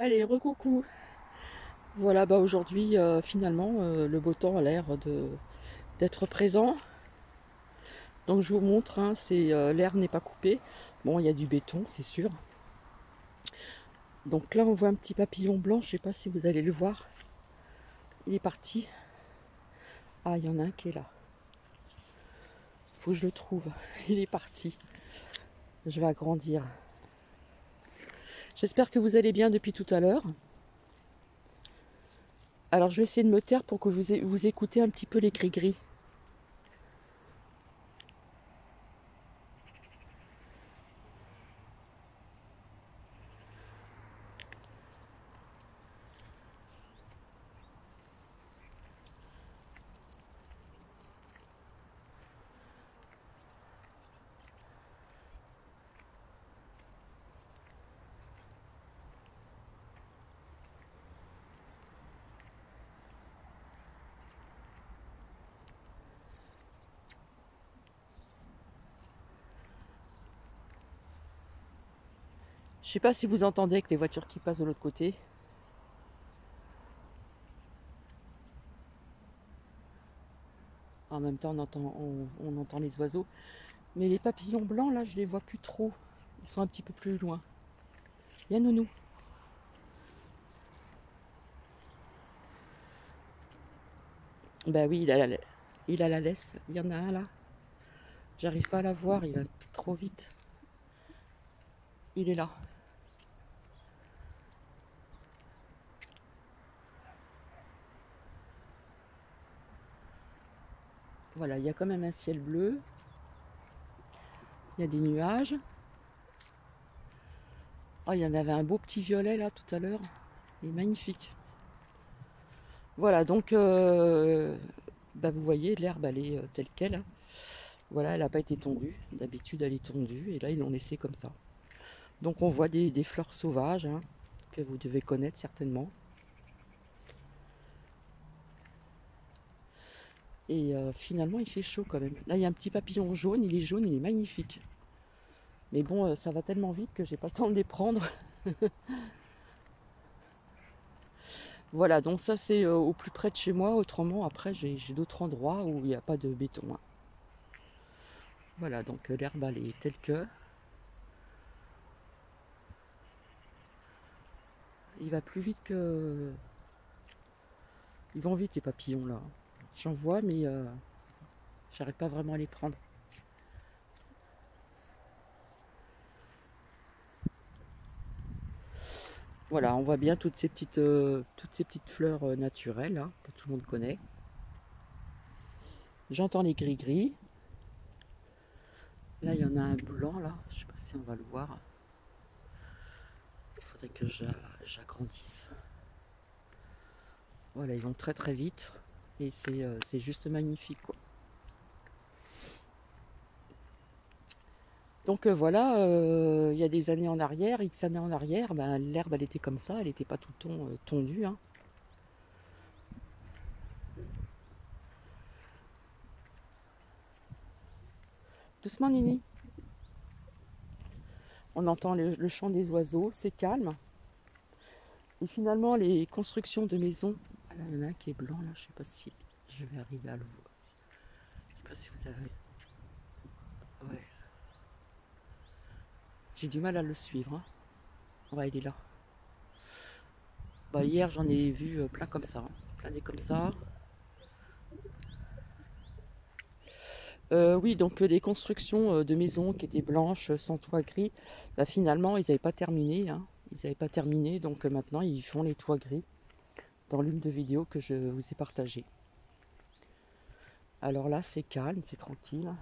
Allez, recoucou. Voilà, bah aujourd'hui, finalement, le beau temps a l'air d'être présent. Donc je vous montre, hein, l'herbe n'est pas coupée. Bon, il y a du béton, c'est sûr. Donc là, on voit un petit papillon blanc. Je sais pas si vous allez le voir. Il est parti. Ah, il y en a un qui est là. Faut que je le trouve. Il est parti. Je vais agrandir. J'espère que vous allez bien depuis tout à l'heure. Alors, je vais essayer de me taire pour que vous écoutez un petit peu les gris-gris. Je sais pas si vous entendez avec les voitures qui passent de l'autre côté. En même temps, on entend les oiseaux. Mais les papillons blancs, là, je les vois plus trop. Ils sont un petit peu plus loin. Viens, nounou. Bah oui, il a la laisse. Il y en a un là. J'arrive pas à la voir, il va trop vite. Il est là. Voilà, il y a quand même un ciel bleu. Il y a des nuages. Oh, il y en avait un beau petit violet là tout à l'heure. Il est magnifique. Voilà, donc bah, vous voyez, l'herbe elle est telle qu'elle, hein. Voilà, elle n'a pas été tondue. D'habitude elle est tondue et là ils l'ont laissée comme ça. Donc on voit des fleurs sauvages, hein, que vous devez connaître certainement. Et finalement il fait chaud quand même. Là il y a un petit papillon jaune, il est magnifique. Mais bon, ça va tellement vite que j'ai pas le temps de les prendre. Voilà, donc ça c'est au plus près de chez moi. Autrement, après j'ai d'autres endroits où il n'y a pas de béton, hein. Voilà, donc l'herbe elle est telle que. Il va plus vite que. Ils vont vite les papillons là. J'en vois, mais j'arrive pas vraiment à les prendre. Voilà, on voit bien toutes ces petites fleurs naturelles là, que tout le monde connaît. J'entends les gris-gris. Là, il y en a un blanc là. Je sais pas si on va le voir. Il faudrait que j'agrandisse. Voilà, ils vont très très vite. Et c'est juste magnifique quoi. Donc voilà, il y a des années en arrière, X années en arrière, ben, l'herbe elle était comme ça, elle n'était pas tout le temps tondue, hein. Doucement Nini. On entend le chant des oiseaux, c'est calme. Et finalement les constructions de maisons, ah là, il y en a un qui est blanc là, je sais pas si je vais arriver à le voir. Je sais pas si vous avez. Ouais. J'ai du mal à le suivre, hein. Ouais, il est là. Bah, hier j'en ai vu plein comme ça, hein. Plein des comme ça. Oui, donc des constructions de maisons qui étaient blanches, sans toit gris, bah, finalement ils n'avaient pas terminé, hein. Ils n'avaient pas terminé, donc maintenant ils font les toits gris dans l'une des vidéos que je vous ai partagées. Alors là c'est calme, c'est tranquille.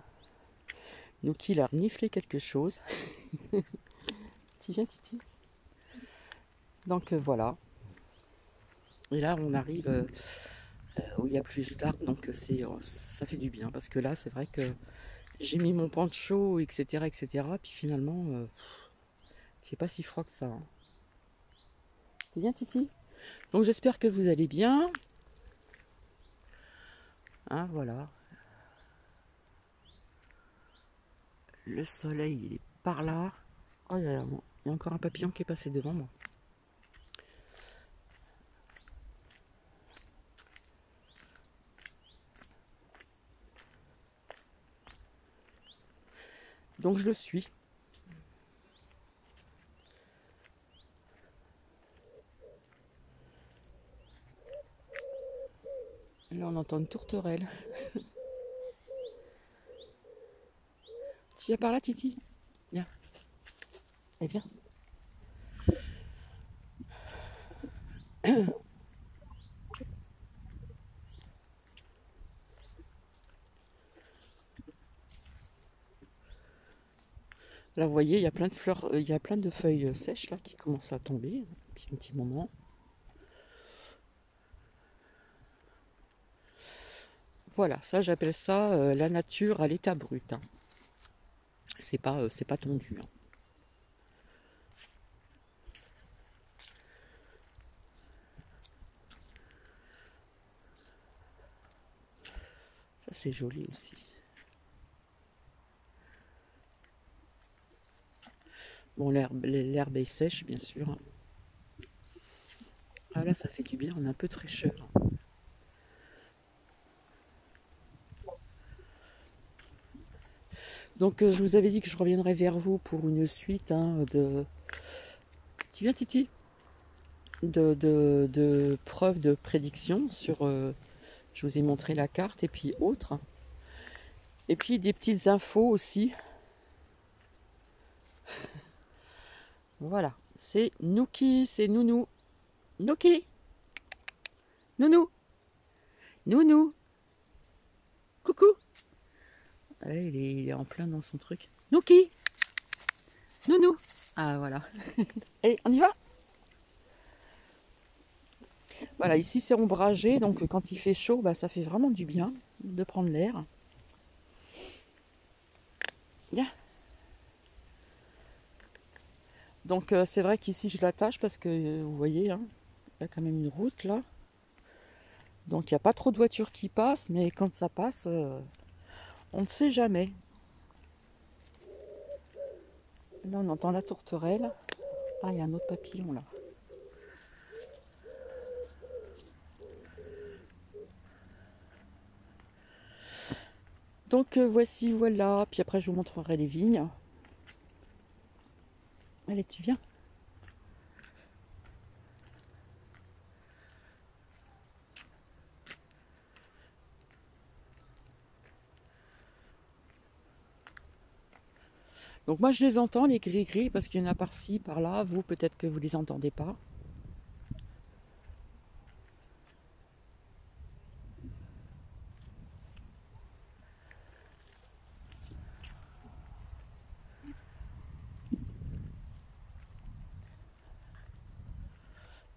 Nuki il a reniflé quelque chose. Tu viens Titi. Donc voilà. Et là on arrive où il y a plus d'arbres, donc ça fait du bien parce que là c'est vrai que j'ai mis mon poncho, etc., etc. Puis finalement, il fait pas si froid que ça, hein. C'est bien Titi. Donc j'espère que vous allez bien. Hein, voilà. Le soleil, il est par là. Oh, il y a encore un papillon qui est passé devant moi. Donc je le suis. Là on entend une tourterelle. Tu viens par là, Titi? Viens. Eh bien. Là, vous voyez, il y a plein de fleurs, il y a plein de feuilles sèches là qui commencent à tomber depuis un petit moment. Voilà, ça j'appelle ça la nature à l'état brut, hein. C'est pas tondu, hein. Ça c'est joli aussi. Bon, l'herbe est sèche, bien sûr, hein. Ah là, ça fait du bien, on a un peu de fraîcheur. Donc, je vous avais dit que je reviendrai vers vous pour une suite, hein, de... Tu viens, Titi? De preuves de prédiction sur... je vous ai montré la carte et puis autres. Et puis des petites infos aussi. Voilà, c'est Nouki, c'est Nounou. Nouki, Nounou, Nounou, coucou. Ah, il est en plein dans son truc. Nouki, Nounou. Ah voilà. Allez, on y va. Voilà, ici c'est ombragé, donc quand il fait chaud, bah, ça fait vraiment du bien de prendre l'air. Bien. Donc c'est vrai qu'ici je l'attache parce que vous voyez, hein, il y a quand même une route là. Donc il n'y a pas trop de voitures qui passent, mais quand ça passe, on ne sait jamais. Là on entend la tourterelle. Ah, il y a un autre papillon là. Donc voici, voilà. Puis après je vous montrerai les vignes. Allez, tu viens. Donc moi je les entends, les gris-gris, parce qu'il y en a par-ci, par-là. Vous, peut-être que vous les entendez pas.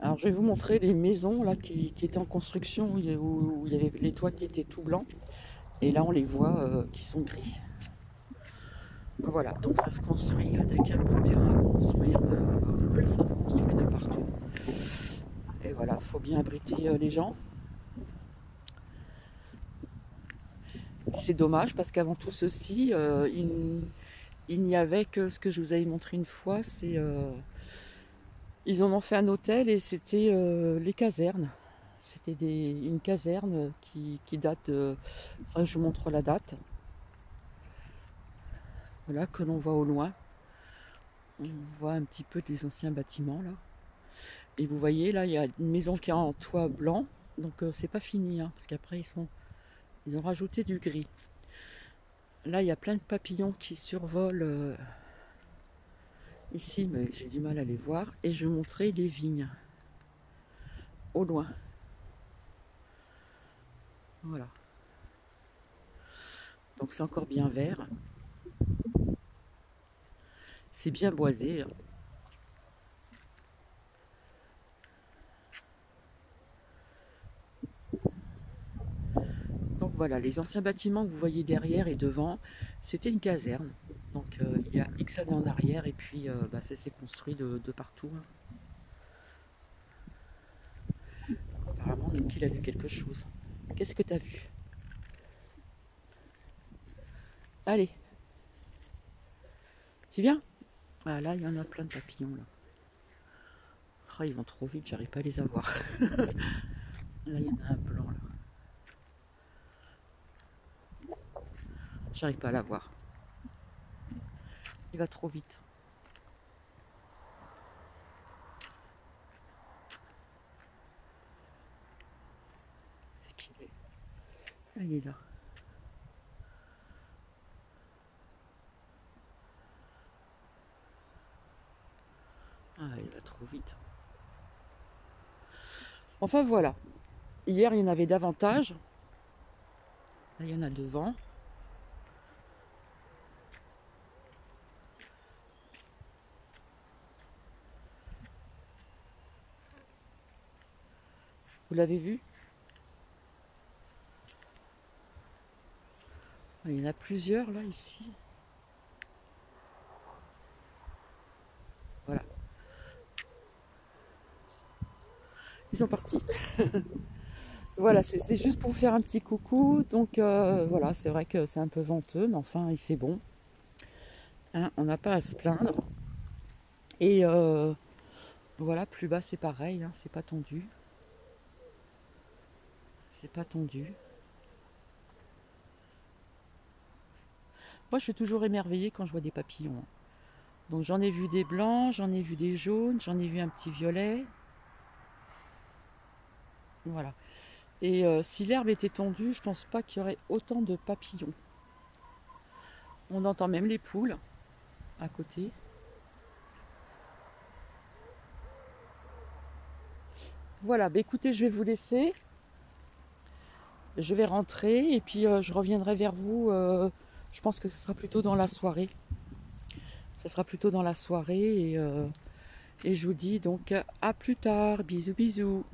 Alors je vais vous montrer les maisons là qui étaient en construction, où il y avait les toits qui étaient tout blancs. Et là on les voit qui sont gris. Voilà, donc ça se construit dès qu'il y a un bon terrain à construire, ça se construit de partout. Et voilà, il faut bien abriter les gens. C'est dommage parce qu'avant tout ceci, il n'y avait que ce que je vous avais montré une fois, c'est ils en ont fait un hôtel et c'était les casernes. C'était une caserne qui date de... Enfin, je vous montre la date. Voilà, que l'on voit au loin. On voit un petit peu des anciens bâtiments là. Et vous voyez là, il y a une maison qui est en toit blanc. Donc c'est pas fini, hein, parce qu'après ils ont rajouté du gris. Là, il y a plein de papillons qui survolent ici, mais j'ai du mal à les voir. Et je vais vous montrer les vignes au loin. Voilà. Donc c'est encore bien vert. C'est bien boisé, hein. Donc voilà, les anciens bâtiments que vous voyez derrière et devant, c'était une caserne. Donc il y a X années en arrière et puis bah, ça s'est construit de partout, hein. Apparemment, donc il a vu quelque chose. Qu'est-ce que tu as vu? Allez, tu viens? Ah là, il y en a plein de papillons là. Oh, ils vont trop vite, j'arrive pas à les avoir. Là, il y en a un blanc là. J'arrive pas à l'avoir. Il va trop vite. C'est qui il est? Ah, il est là. Ah, il va trop vite. Enfin voilà. Hier, il y en avait davantage. Là, il y en a devant. Vous l'avez vu? Il y en a plusieurs là, ici. Voilà. Ils sont partis. Voilà, c'était juste pour faire un petit coucou. Donc voilà, c'est vrai que c'est un peu venteux, mais enfin, il fait bon. Hein, on n'a pas à se plaindre. Et voilà, plus bas, c'est pareil, hein, c'est pas tendu. C'est pas tendu. Moi, je suis toujours émerveillée quand je vois des papillons. Donc j'en ai vu des blancs, j'en ai vu des jaunes, j'en ai vu un petit violet. Voilà. Et si l'herbe était tendue, je pense pas qu'il y aurait autant de papillons. On entend même les poules à côté. Voilà, bah écoutez, je vais vous laisser. Je vais rentrer et puis je reviendrai vers vous. Je pense que ce sera plutôt dans la soirée. Ce sera plutôt dans la soirée et je vous dis donc à plus tard. Bisous bisous.